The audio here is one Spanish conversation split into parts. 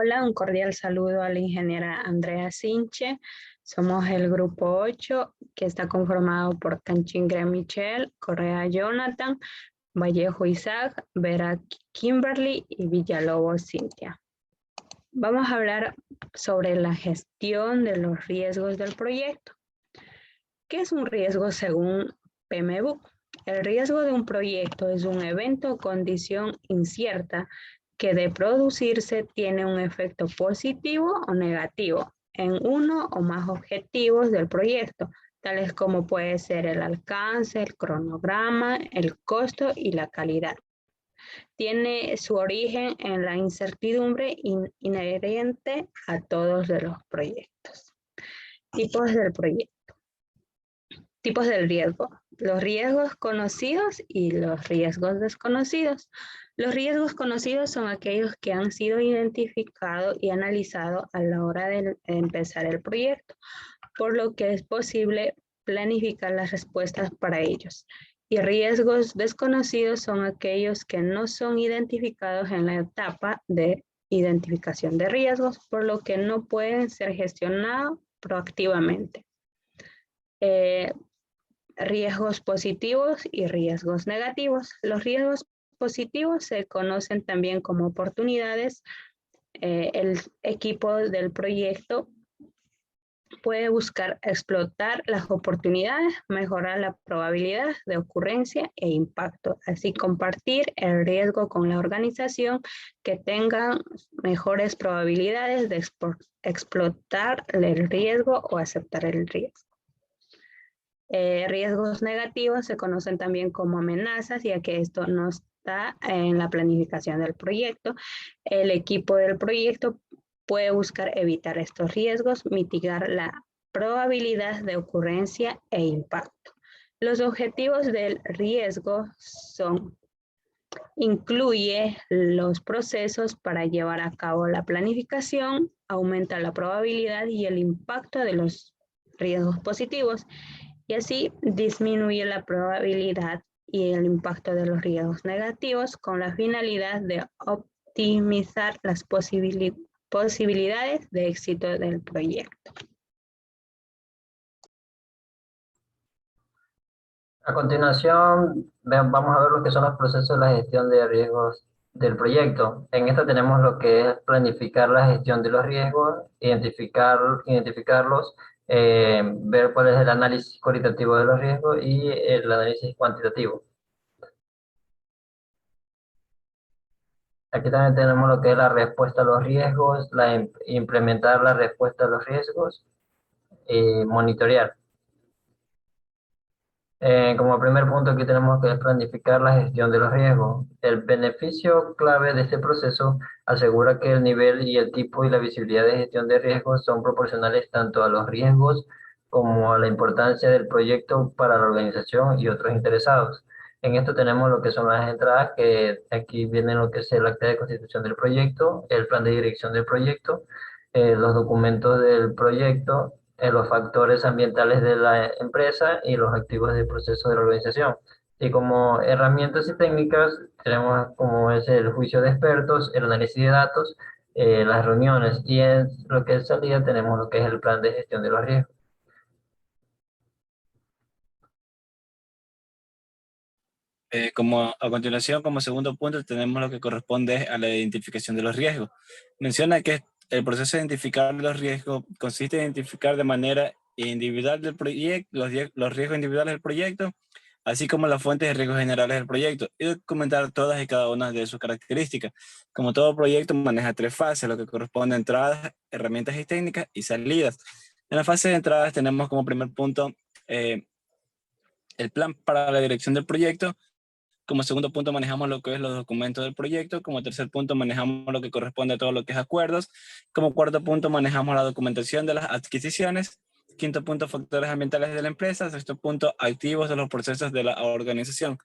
Hola, un cordial saludo a la ingeniera Andrea Sinche. Somos el grupo 8 que está conformado por Canchingre Michelle, Correa Jonathan, Vallejo Isaac, Vera Kimberly y Villalobos Cintia. Vamos a hablar sobre la gestión de los riesgos del proyecto. ¿Qué es un riesgo según PMBOK? El riesgo de un proyecto es un evento o condición incierta que de producirse tiene un efecto positivo o negativo en uno o más objetivos del proyecto, tales como puede ser el alcance, el cronograma, el costo y la calidad. Tiene su origen en la incertidumbre inherente a todos de los proyectos. Tipos del proyecto. Tipos del riesgo. Los riesgos conocidos y los riesgos desconocidos. Los riesgos conocidos son aquellos que han sido identificados y analizados a la hora de empezar el proyecto, por lo que es posible planificar las respuestas para ellos. Y riesgos desconocidos son aquellos que no son identificados en la etapa de identificación de riesgos, por lo que no pueden ser gestionados proactivamente. Riesgos positivos y riesgos negativos. Los riesgos positivos se conocen también como oportunidades. El equipo del proyecto puede buscar explotar las oportunidades, mejorar la probabilidad de ocurrencia e impacto, así compartir el riesgo con la organización que tengan mejores probabilidades de explotar el riesgo o aceptar el riesgo. Riesgos negativos se conocen también como amenazas, ya que esto no está en la planificación del proyecto. El equipo del proyecto puede buscar evitar estos riesgos, mitigar la probabilidad de ocurrencia e impacto. Los objetivos del riesgo incluye los procesos para llevar a cabo la planificación, aumenta la probabilidad y el impacto de los riesgos positivos, y así disminuye la probabilidad y el impacto de los riesgos negativos con la finalidad de optimizar las posibilidades de éxito del proyecto. A continuación, vamos a ver lo que son los procesos de la gestión de riesgos del proyecto. En esta tenemos lo que es planificar la gestión de los riesgos, identificarlos, ver cuál es el análisis cualitativo de los riesgos y el análisis cuantitativo. Aquí también tenemos lo que es la respuesta a los riesgos, implementar la respuesta a los riesgos y monitorear. Como primer punto aquí tenemos que planificar la gestión de los riesgos. El beneficio clave de este proceso asegura que el nivel y el tipo y la visibilidad de gestión de riesgos son proporcionales tanto a los riesgos como a la importancia del proyecto para la organización y otros interesados. En esto tenemos lo que son las entradas, que aquí viene lo que es el acta de constitución del proyecto, el plan de dirección del proyecto, los documentos del proyecto, los factores ambientales de la empresa y los activos del proceso de la organización. Y como herramientas y técnicas tenemos como es el juicio de expertos, el análisis de datos, las reuniones, y en lo que es salida tenemos lo que es el plan de gestión de los riesgos. Como a continuación, como segundo punto, tenemos lo que corresponde a la identificación de los riesgos. Menciona que el proceso de identificar los riesgos consiste en identificar de manera individual del proyecto, los riesgos individuales del proyecto, así como las fuentes de riesgos generales del proyecto, y documentar todas y cada una de sus características. Como todo proyecto maneja tres fases, lo que corresponde a entradas, herramientas y técnicas y salidas. En la fase de entradas tenemos como primer punto el plan para la dirección del proyecto. Como segundo punto manejamos lo que es los documentos del proyecto. Como tercer punto manejamos lo que corresponde a todo lo que es acuerdos. Como cuarto punto manejamos la documentación de las adquisiciones. Quinto punto, factores ambientales de la empresa. Sexto punto, activos de los procesos de la organización.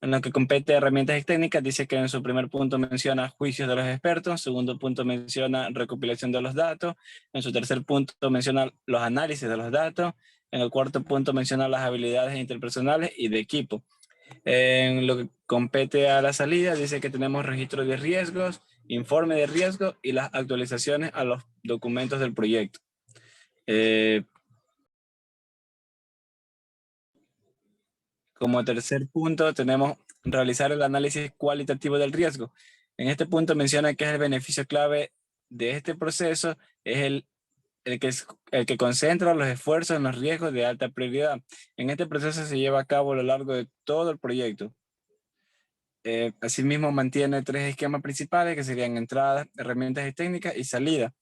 En lo que compete a herramientas y técnicas, dice que en su primer punto menciona juicios de los expertos, segundo punto menciona recopilación de los datos, en su tercer punto menciona los análisis de los datos, en el cuarto punto menciona las habilidades interpersonales y de equipo. En lo que compete a la salida, dice que tenemos registro de riesgos informe de riesgo y las actualizaciones a los documentos del proyecto. Como tercer punto tenemos realizar el análisis cualitativo del riesgo. En este punto menciona que es el beneficio clave de este proceso, es el que concentra los esfuerzos en los riesgos de alta prioridad. En este proceso se lleva a cabo a lo largo de todo el proyecto. Asimismo mantiene 3 esquemas principales que serían entrada, herramientas y técnicas y salida.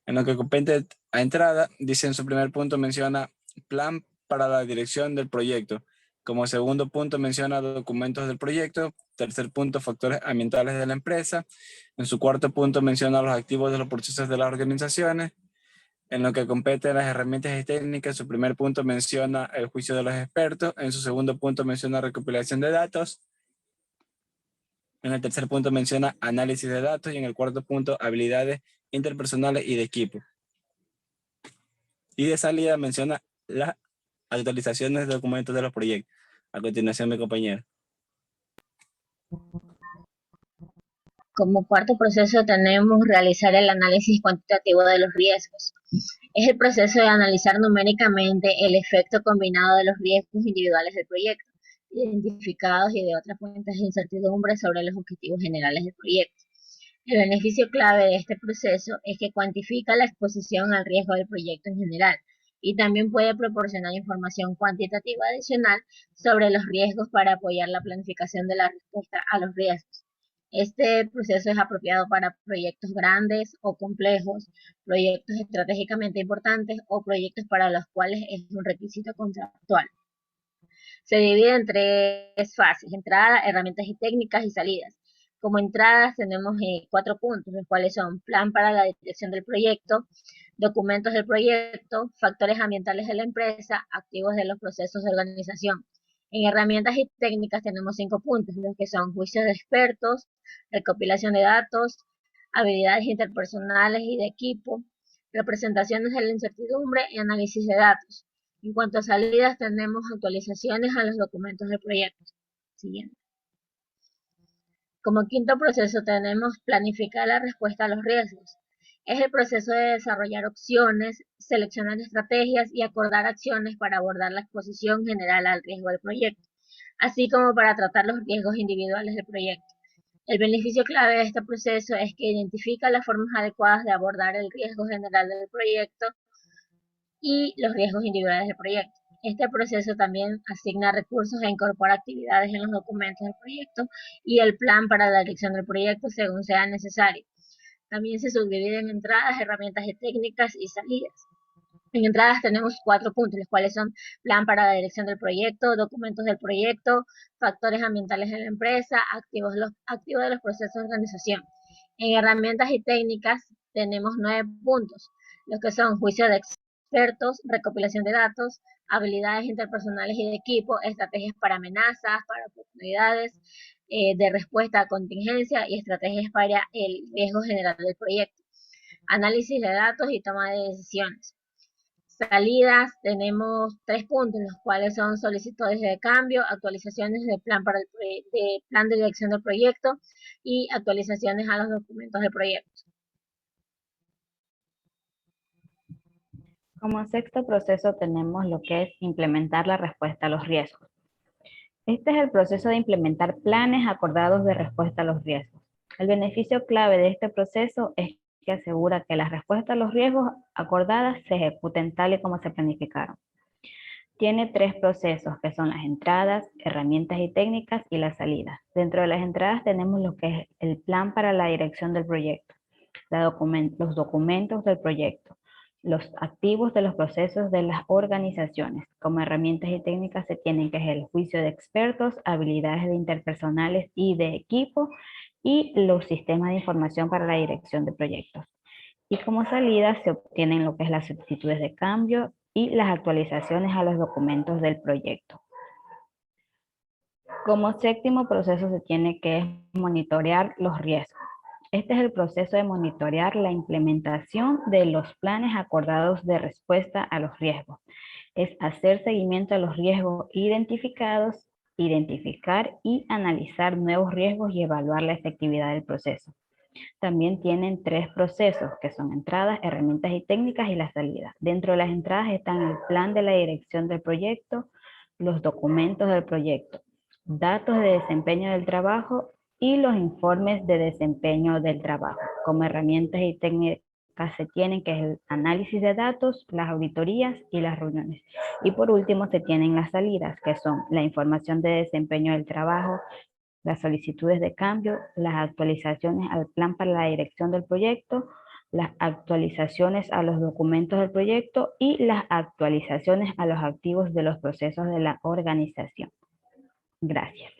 En lo que compete a entrada, dice en su primer punto menciona plan para la dirección del proyecto. Como segundo punto menciona documentos del proyecto. Tercer punto, factores ambientales de la empresa. En su cuarto punto menciona los activos de los procesos de las organizaciones. En lo que compete a las herramientas y técnicas, en su primer punto menciona el juicio de los expertos. En su segundo punto menciona recopilación de datos. En el tercer punto menciona análisis de datos. Y en el cuarto punto, habilidades interpersonales y de equipo. Y de salida menciona las actualizaciones de documentos de los proyectos. A continuación, mi compañero. Como cuarto proceso tenemos realizar el análisis cuantitativo de los riesgos. Es el proceso de analizar numéricamente el efecto combinado de los riesgos individuales del proyecto, identificados y de otras fuentes de incertidumbre sobre los objetivos generales del proyecto. El beneficio clave de este proceso es que cuantifica la exposición al riesgo del proyecto en general y también puede proporcionar información cuantitativa adicional sobre los riesgos para apoyar la planificación de la respuesta a los riesgos. Este proceso es apropiado para proyectos grandes o complejos, proyectos estratégicamente importantes o proyectos para los cuales es un requisito contractual. Se divide en 3 fases: entrada, herramientas y técnicas y salidas. Como entradas tenemos 4 puntos, los cuales son plan para la dirección del proyecto, documentos del proyecto, factores ambientales de la empresa, activos de los procesos de organización. En herramientas y técnicas tenemos 5 puntos, los que son juicios de expertos, recopilación de datos, habilidades interpersonales y de equipo, representaciones de la incertidumbre y análisis de datos. En cuanto a salidas, tenemos actualizaciones a los documentos del proyecto. Siguiente. Como quinto proceso tenemos planificar la respuesta a los riesgos. Es el proceso de desarrollar opciones, seleccionar estrategias y acordar acciones para abordar la exposición general al riesgo del proyecto, así como para tratar los riesgos individuales del proyecto. El beneficio clave de este proceso es que identifica las formas adecuadas de abordar el riesgo general del proyecto y los riesgos individuales del proyecto. Este proceso también asigna recursos e incorpora actividades en los documentos del proyecto y el plan para la dirección del proyecto según sea necesario. También se subdivide en entradas, herramientas y técnicas y salidas. En entradas tenemos 4 puntos, los cuales son plan para la dirección del proyecto, documentos del proyecto, factores ambientales de la empresa, activos de los procesos de organización. En herramientas y técnicas tenemos 9 puntos, los que son juicio de expertos, recopilación de datos, habilidades interpersonales y de equipo, estrategias para amenazas, para oportunidades de respuesta a contingencia y estrategias para el riesgo general del proyecto. Análisis de datos y toma de decisiones. Salidas tenemos 3 puntos, los cuales son solicitudes de cambio, actualizaciones de plan de dirección del proyecto y actualizaciones a los documentos del proyecto. Como sexto proceso tenemos lo que es implementar la respuesta a los riesgos. Este es el proceso de implementar planes acordados de respuesta a los riesgos. El beneficio clave de este proceso es que asegura que las respuestas a los riesgos acordadas se ejecuten tal y como se planificaron. Tiene 3 procesos que son las entradas, herramientas y técnicas y las salidas. Dentro de las entradas tenemos lo que es el plan para la dirección del proyecto, los documentos del proyecto, los activos de los procesos de las organizaciones. Como herramientas y técnicas se tienen que es el juicio de expertos, habilidades interpersonales y de equipo y los sistemas de información para la dirección de proyectos. Y como salida se obtienen lo que es las solicitudes de cambio y las actualizaciones a los documentos del proyecto. Como séptimo proceso se tiene que monitorear los riesgos. Este es el proceso de monitorear la implementación de los planes acordados de respuesta a los riesgos. Es hacer seguimiento a los riesgos identificados, identificar y analizar nuevos riesgos y evaluar la efectividad del proceso. También tienen 3 procesos, que son entradas, herramientas y técnicas, y las salidas. Dentro de las entradas están el plan de la dirección del proyecto, los documentos del proyecto, datos de desempeño del trabajo y los informes de desempeño del trabajo. Como herramientas y técnicas se tienen, que es el análisis de datos, las auditorías y las reuniones. Y por último se tienen las salidas, que son la información de desempeño del trabajo, las solicitudes de cambio, las actualizaciones al plan para la dirección del proyecto, las actualizaciones a los documentos del proyecto y las actualizaciones a los activos de los procesos de la organización. Gracias.